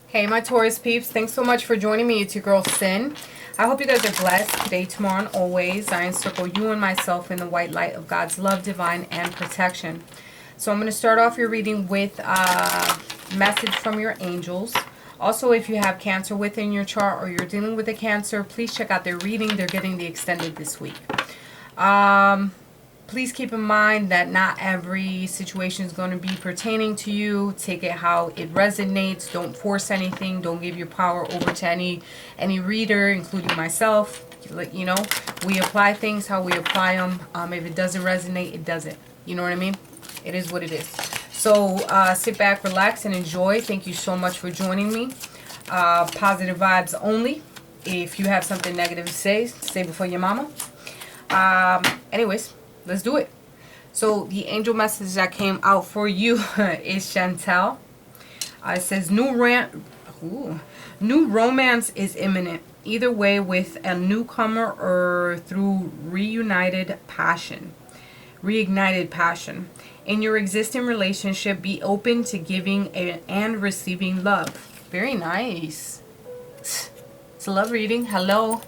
Hey, my Taurus peeps. Thanks so much for joining me. It's your girl, Sin. I hope you guys are blessed today, tomorrow, and always. I encircle you and myself in the white light of God's love, divine, and protection. So I'm going to start off your reading with a message from your angels. Also, if you have Cancer within your chart or you're dealing with a Cancer, please check out their reading. They're getting the extended this week. Please keep in mind that not every situation is going to be pertaining to you. Take it how it resonates. Don't force anything. Don't give your power over to any reader, including myself. You know, we apply things how we apply them. If it doesn't resonate, it doesn't. You know what I mean? It is what it is. So sit back, relax, and enjoy. Thank you so much for joining me. Positive vibes only. If you have something negative to say before your mama. Anyways. Let's do it. So the angel message that came out for you is Chantel. It says new romance is imminent. Either way, with a newcomer or through reignited passion. In your existing relationship, be open to giving and receiving love. Very nice. It's a love reading. Hello.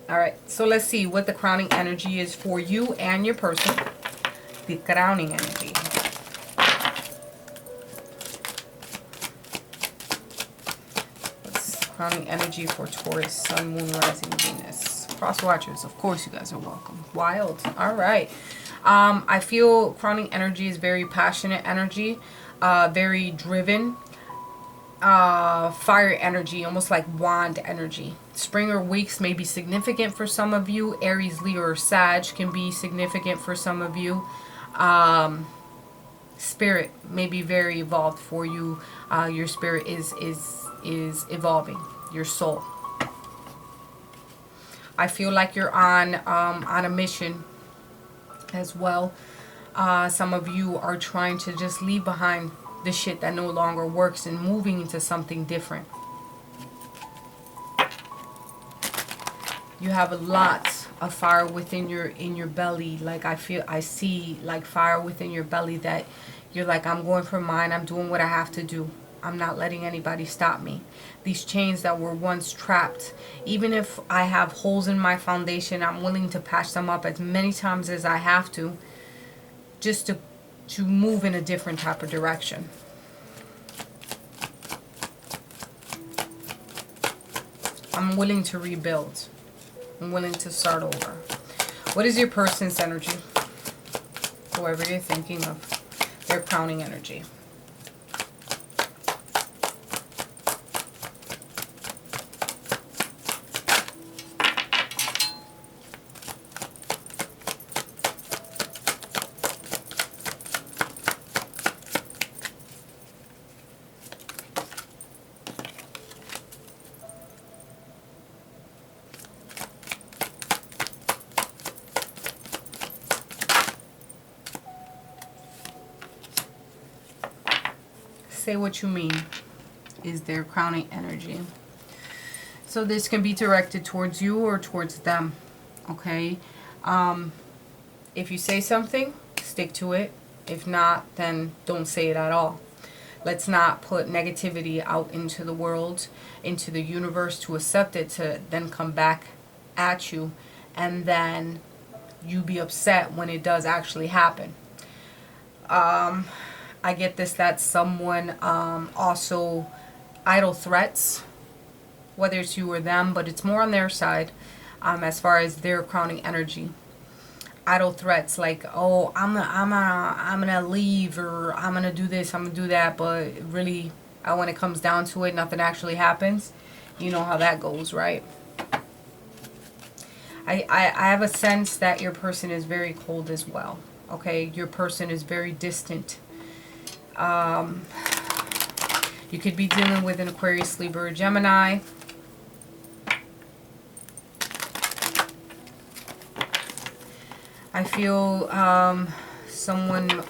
Alright, so let's see what the crowning energy is for you and your person. The crowning energy. What's crowning energy for Taurus, Sun, Moon, Rising, Venus? Cross watchers, of course you guys are welcome. Wild. Alright. I feel crowning energy is very passionate energy. Very driven. Fire energy, almost like wand energy. Spring or weeks may be significant for some of you. Aries, Leo, or Sag can be significant for some of you. Spirit may be very evolved for you. Your spirit is evolving. Your soul. I feel like you're on a mission as well. Some of you are trying to just leave behind the shit that no longer works and moving into something different. You have a lot of fire within your belly. Like I see like fire within your belly that you're like, I'm going for mine. I'm doing what I have to do. I'm not letting anybody stop me. These chains that were once trapped, even if I have holes in my foundation, I'm willing to patch them up as many times as I have to, just to move in a different type of direction. I'm willing to rebuild. I'm willing to start over. What is your person's energy? Whoever you're thinking of, their crowning energy. Say what you mean is their crowning energy. So this can be directed towards you or towards them. Okay? If you say something, stick to it. If not, then don't say it at all. Let's not put negativity out into the world, into the universe, to accept it, to then come back at you, and then you be upset when it does actually happen. I get this, that someone also idle threats, whether it's you or them, but it's more on their side as far as their crowning energy. Idle threats like, oh, I'm gonna leave, or I'm gonna do this, I'm gonna do that, but really, when it comes down to it, nothing actually happens. You know how that goes, right? I have a sense that your person is very cold as well. Okay, your person is very distant. You could be dealing with an Aquarius, Libra, or Gemini. I feel someone...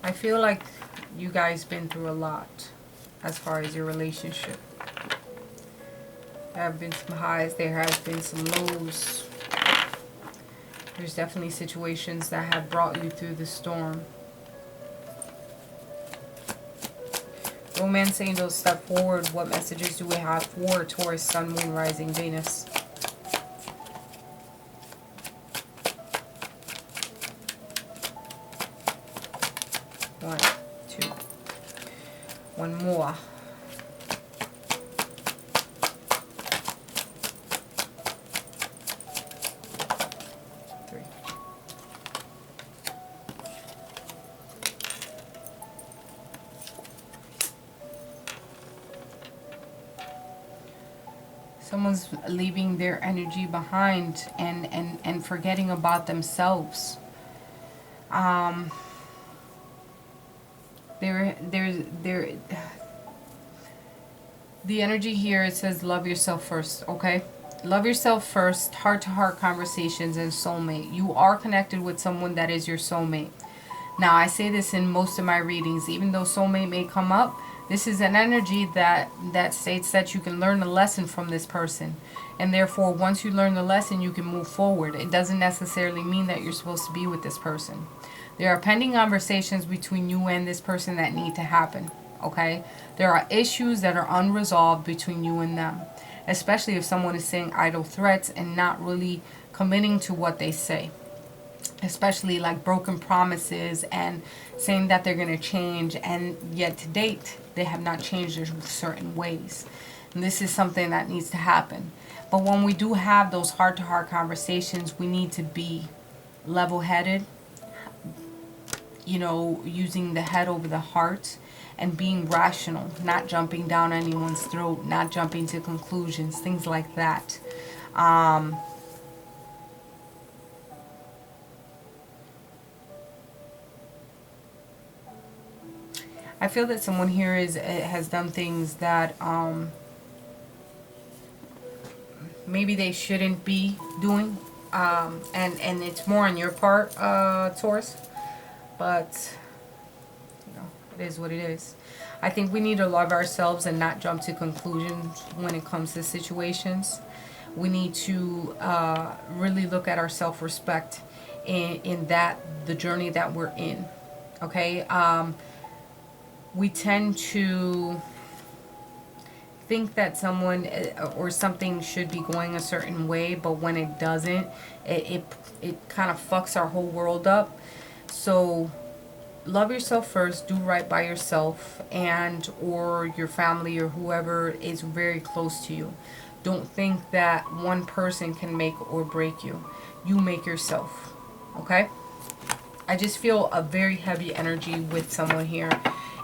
I feel like you guys been through a lot as far as your relationship. There have been some highs. There have been some lows. There's definitely situations that have brought you through the storm. Romance angels, step forward. What messages do we have for Taurus, Sun, Moon, Rising, Venus? One, two. One more. Three. Someone's leaving their energy behind and forgetting about themselves. The energy here, it says love yourself first, okay? Love yourself first, heart-to-heart conversations, and soulmate. You are connected with someone that is your soulmate. Now, I say this in most of my readings, even though soulmate may come up, this is an energy that states that you can learn a lesson from this person. And therefore, once you learn the lesson, you can move forward. It doesn't necessarily mean that you're supposed to be with this person. There are pending conversations between you and this person that need to happen, okay? There are issues that are unresolved between you and them, especially if someone is saying idle threats and not really committing to what they say. Especially like broken promises and saying that they're going to change, and yet to date they have not changed in certain ways. And this is something that needs to happen. But when we do have those heart-to-heart conversations, we need to be level-headed, you know, using the head over the heart and being rational, not jumping down anyone's throat, not jumping to conclusions, things like that. I feel that someone here has done things that maybe they shouldn't be doing, and it's more on your part, Taurus. But you know, it is what it is. I think we need to love ourselves and not jump to conclusions when it comes to situations. We need to really look at our self-respect in the journey that we're in. Okay. We tend to think that someone or something should be going a certain way, but when it doesn't, it kind of fucks our whole world up. So love yourself first, do right by yourself and or your family or whoever is very close to you. Don't think that one person can make or break you. You make yourself, okay? I just feel a very heavy energy with someone here.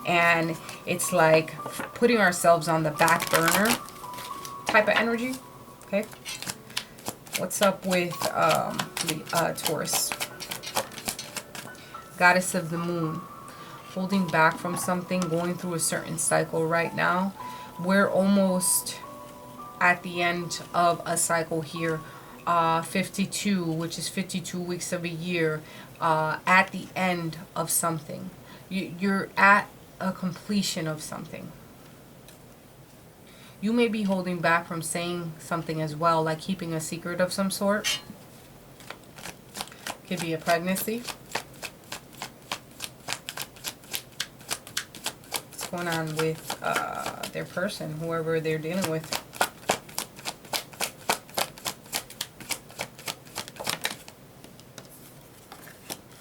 And it's like putting ourselves on the back burner type of energy. Okay. What's up with Taurus? Goddess of the Moon. Holding back from something, going through a certain cycle right now. We're almost at the end of a cycle here. 52, which is 52 weeks of a year. At the end of something. You're at a completion of something. You may be holding back from saying something as well, like keeping a secret of some sort. Could be a pregnancy. What's going on with their person, whoever they're dealing with?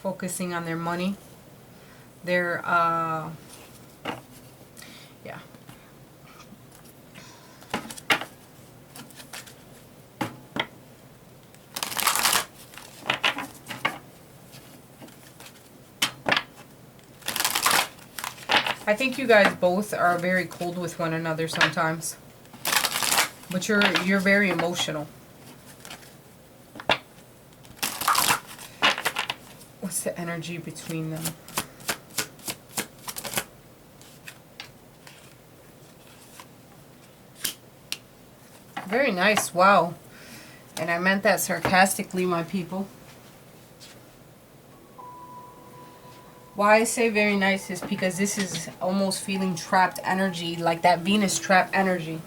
Focusing on their money. Their yeah. I think you guys both are very cold with one another sometimes. But you're very emotional. What's the energy between them? Very nice. Wow. And I meant that sarcastically, my people. Why I say very nice is because this is almost feeling trapped energy, like that Venus trap energy.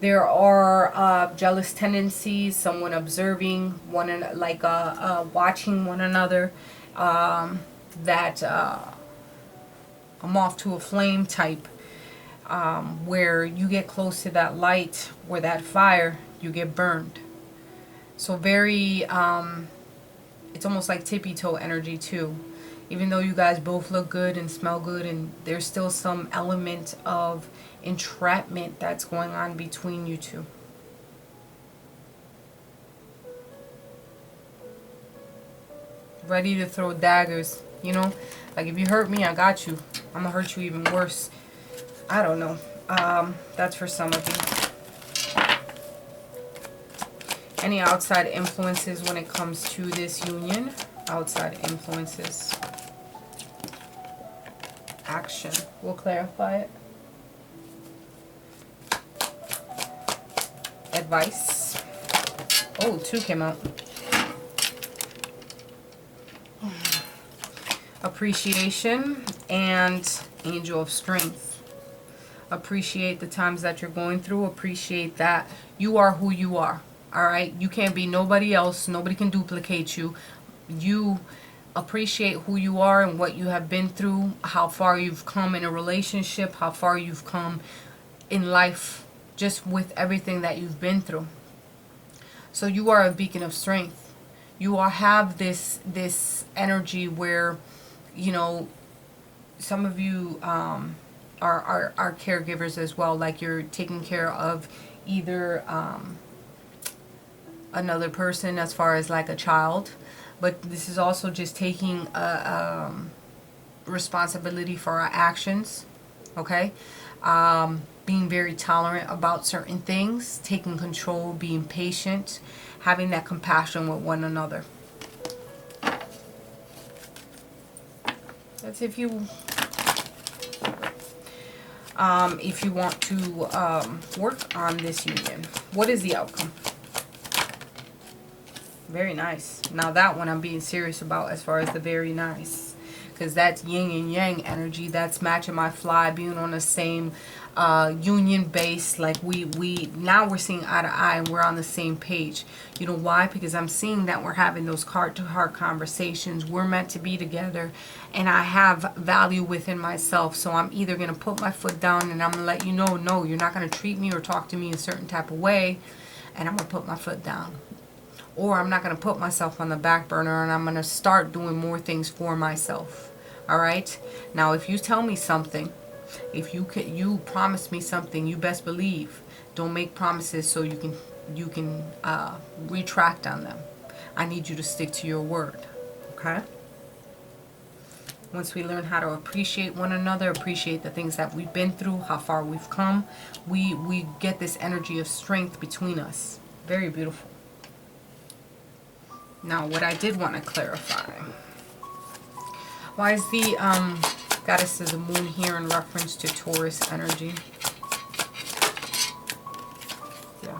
There are jealous tendencies, someone observing one, like watching one another. That a moth to a flame type, where you get close to that light or that fire, you get burned. So very, it's almost like tippy toe energy too. Even though you guys both look good and smell good, and there's still some element of entrapment that's going on between you two. Ready to throw daggers, you know? Like, if you hurt me, I got you. I'm gonna hurt you even worse. I don't know. That's for some of you. Any outside influences when it comes to this union? Outside influences. Action. We'll clarify it. Advice. Oh, 2 came out. Appreciation and Angel of Strength. Appreciate the times that you're going through. Appreciate that you are who you are. Alright? You can't be nobody else. Nobody can duplicate you. You appreciate who you are and what you have been through. How far you've come in a relationship. How far you've come in life. Just with everything that you've been through. So you are a beacon of strength. You have this energy where, you know, some of you are caregivers as well. Like, you're taking care of either another person as far as like a child. But this is also just taking responsibility for our actions. Okay? Being very tolerant about certain things. Taking control. Being patient. Having that compassion with one another. That's if you want to work on this union. What is the outcome? Very nice. Now that one I'm being serious about, as far as the very nice, because that's yin and yang energy. That's matching my fly, being on the same union base. Like we now we're seeing eye to eye and we're on the same page. You know why? Because I'm seeing that we're having those heart-to-heart conversations. We're meant to be together, and I have value within myself. So I'm either going to put my foot down and I'm going to let you know, no, you're not going to treat me or talk to me a certain type of way, and I'm going to put my foot down. Or I'm not going to put myself on the back burner and I'm going to start doing more things for myself. Alright? Now, if you tell me something, if you promise me something, you best believe, don't make promises so you can retract on them. I need you to stick to your word. Okay? Once we learn how to appreciate one another, appreciate the things that we've been through, how far we've come, we get this energy of strength between us. Very beautiful. Now, what I did want to clarify. Why is the goddess of the moon here in reference to Taurus energy? Yeah.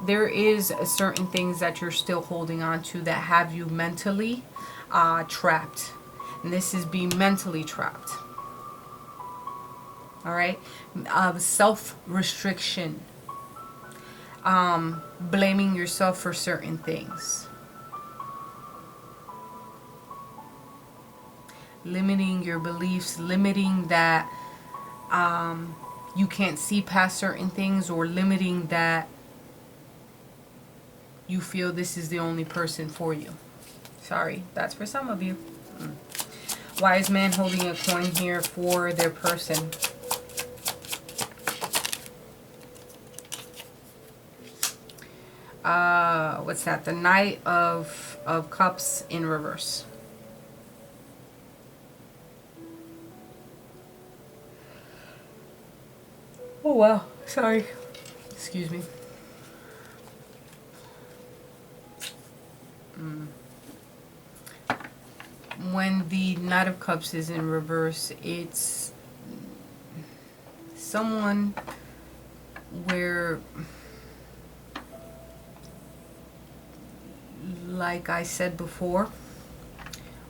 There is certain things that you're still holding on to that have you mentally trapped. And this is being mentally trapped. Alright? Self-restriction. Blaming yourself for certain things. Limiting your beliefs, limiting that you can't see past certain things, or limiting that you feel this is the only person for you. Sorry, that's for some of you. Wise man holding a coin here for their person. What's that? The Knight of Cups in reverse. Oh wow, sorry. Excuse me. When the Knight of Cups is in reverse, it's someone where, like I said before,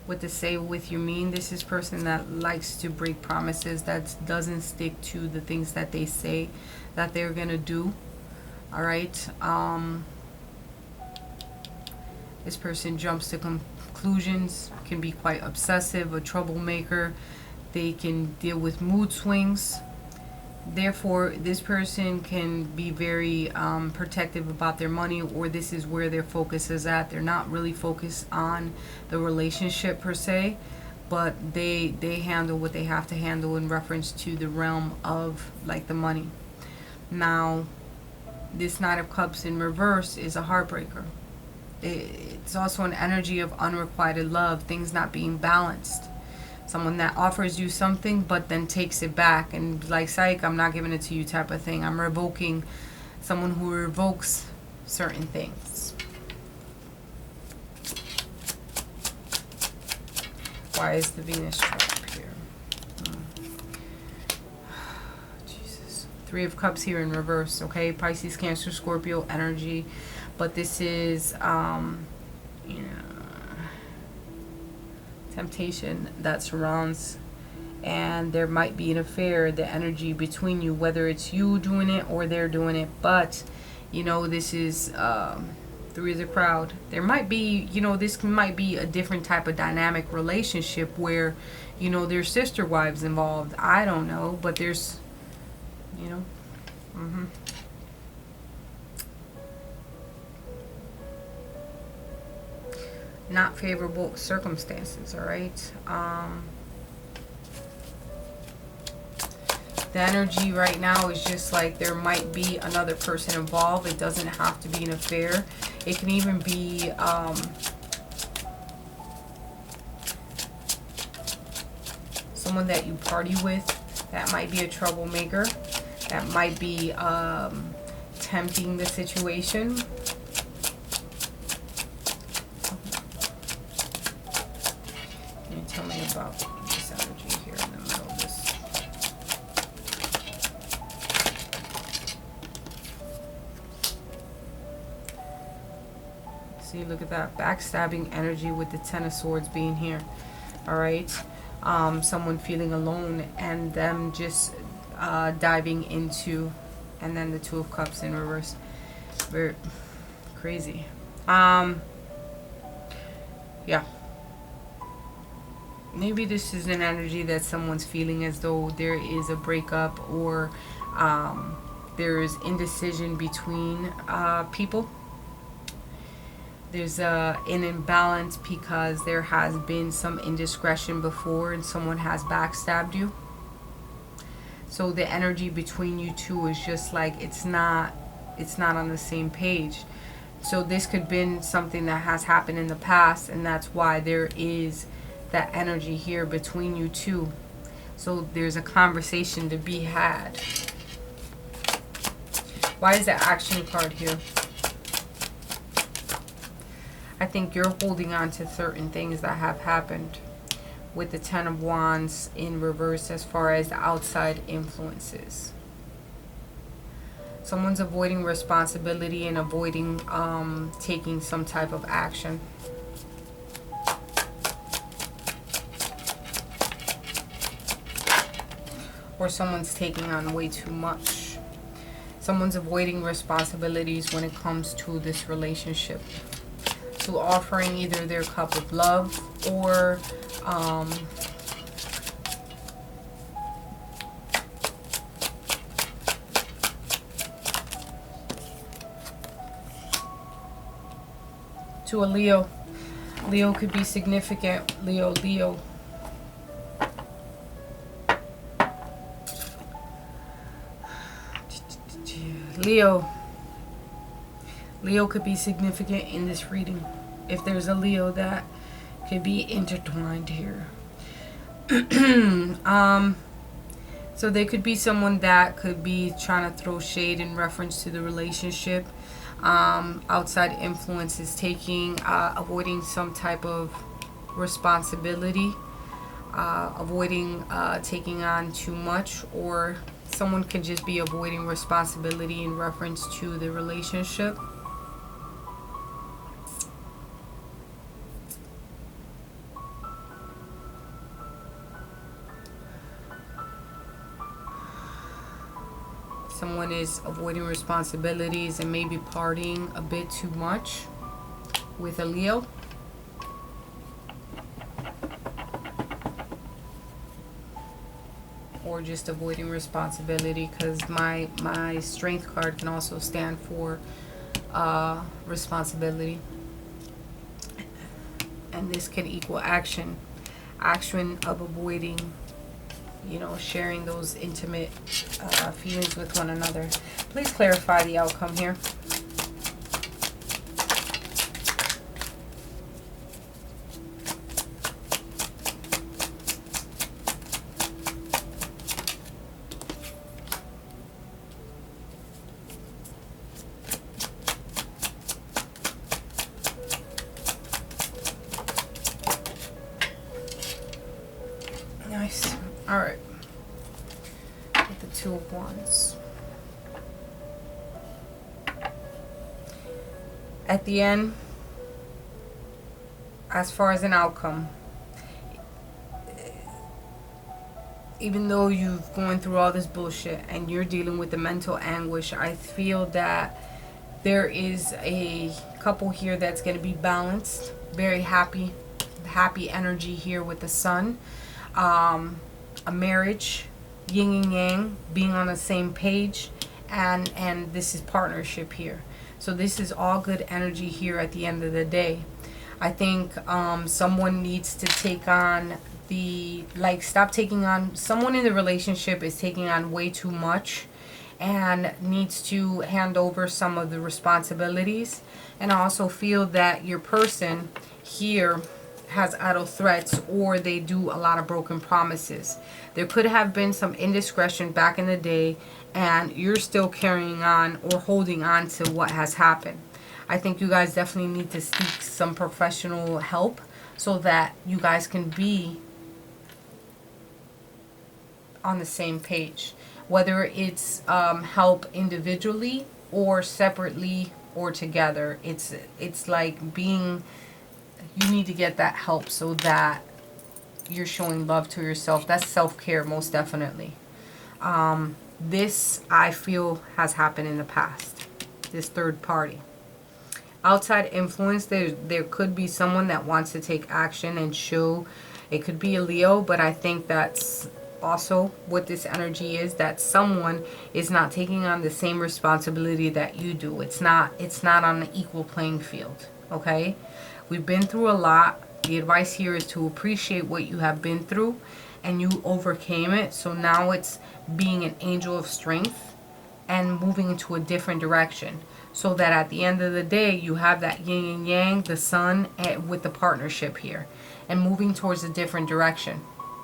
with the say with you mean, this is person that likes to break promises, that doesn't stick to the things that they say that they're gonna do. All right. This person jumps to conclusions, can be quite obsessive, a troublemaker. They can deal with mood swings. Therefore, this person can be very protective about their money, or this is where their focus is at. They're not really focused on the relationship per se, but they handle what they have to handle in reference to the realm of like the money. Now, this Knight of Cups in reverse is a heartbreaker. It's also an energy of unrequited love, things not being balanced. Someone that offers you something but then takes it back and like, psych, I'm not giving it to you type of thing. I'm revoking. Someone who revokes certain things. Why is the Venus trap here? Jesus. Three of Cups here in reverse, okay? Pisces, Cancer, Scorpio energy. But this is, temptation that surrounds, and there might be an affair, the energy between you, whether it's you doing it or they're doing it. But, this is Three of the Crowd. There might be, this might be a different type of dynamic relationship where, there's sister wives involved. I don't know, but there's, not favorable circumstances. All right. The energy right now is just like there might be another person involved. It doesn't have to be an affair. It can even be someone that you party with. That might be a troublemaker. That might be tempting the situation. Tell me about this energy here in the middle of this. See, look at that backstabbing energy with the Ten of Swords being here. All right. Someone feeling alone and them just diving into, and then the Two of Cups in reverse. Very crazy. Yeah. Maybe this is an energy that someone's feeling as though there is a breakup, or there is indecision between people. There's an imbalance because there has been some indiscretion before and someone has backstabbed you. So the energy between you two is just like it's not on the same page. So this could have been something that has happened in the past, and that's why there is that energy here between you two. So there's a conversation to be had. Why is the Action card here? I think you're holding on to certain things that have happened with the Ten of Wands in reverse as far as the outside influences. Someone's avoiding responsibility and avoiding taking some type of action. Or someone's taking on way too much. Someone's avoiding responsibilities when it comes to this relationship. So offering either their cup of love or to a Leo. Leo could be significant. Leo. Leo could be significant in this reading. If there's a Leo that could be intertwined here. So there could be someone that could be trying to throw shade in reference to the relationship. Outside influences, avoiding some type of responsibility, avoiding taking on too much, or someone can just be avoiding responsibility in reference to the relationship. Someone is avoiding responsibilities and maybe partying a bit too much with a Leo. Or just avoiding responsibility, because my strength card can also stand for responsibility. And this can equal action. Action of avoiding, you know, sharing those intimate feelings with one another. Please clarify the outcome here. Nice. All right. With the Two of Wands. At the end, as far as an outcome, even though you've gone through all this bullshit and you're dealing with the mental anguish, I feel that there is a couple here that's going to be balanced, very happy energy here with the Sun. A marriage, yin and yang, being on the same page, and this is partnership here. So this is all good energy here at the end of the day. I think someone needs to take on stop taking on, someone in the relationship is taking on way too much and needs to hand over some of the responsibilities. And I also feel that your person here has idle threats, or they do a lot of broken promises. There could have been some indiscretion back in the day, and you're still carrying on or holding on to what has happened. I think you guys definitely need to seek some professional help so that you guys can be on the same page. Whether it's help individually or separately or together. It's like being... You need to get that help so that you're showing love to yourself. That's self-care, most definitely. This, I feel, has happened in the past. This third party. Outside influence, there could be someone that wants to take action and show. It could be a Leo, but I think that's also what this energy is, that someone is not taking on the same responsibility that you do. It's not on an equal playing field, okay? We've been through a lot. The advice here is to appreciate what you have been through, and you overcame it. So now it's being an angel of strength and moving into a different direction, so that at the end of the day, you have that yin and yang, the Sun, with the partnership here, and moving towards a different direction.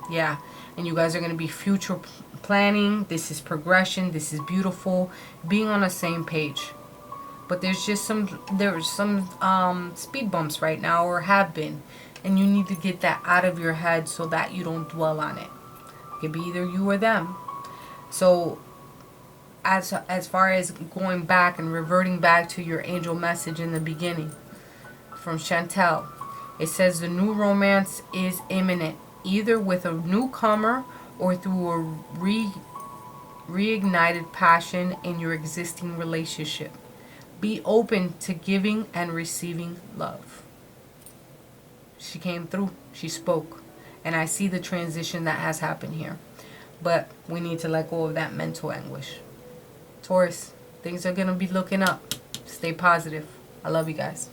Yeah, and you guys are going to be future planning. This is progression. This is beautiful. Being on the same page. But there's some speed bumps right now, or have been, and you need to get that out of your head so that you don't dwell on it. It could be either you or them. So as far as going back and reverting back to your angel message in the beginning from Chantel, it says the new romance is imminent, either with a newcomer or through a reignited passion in your existing relationship. Be open to giving and receiving love. She came through. She spoke. And I see the transition that has happened here. But we need to let go of that mental anguish. Taurus, things are going to be looking up. Stay positive. I love you guys.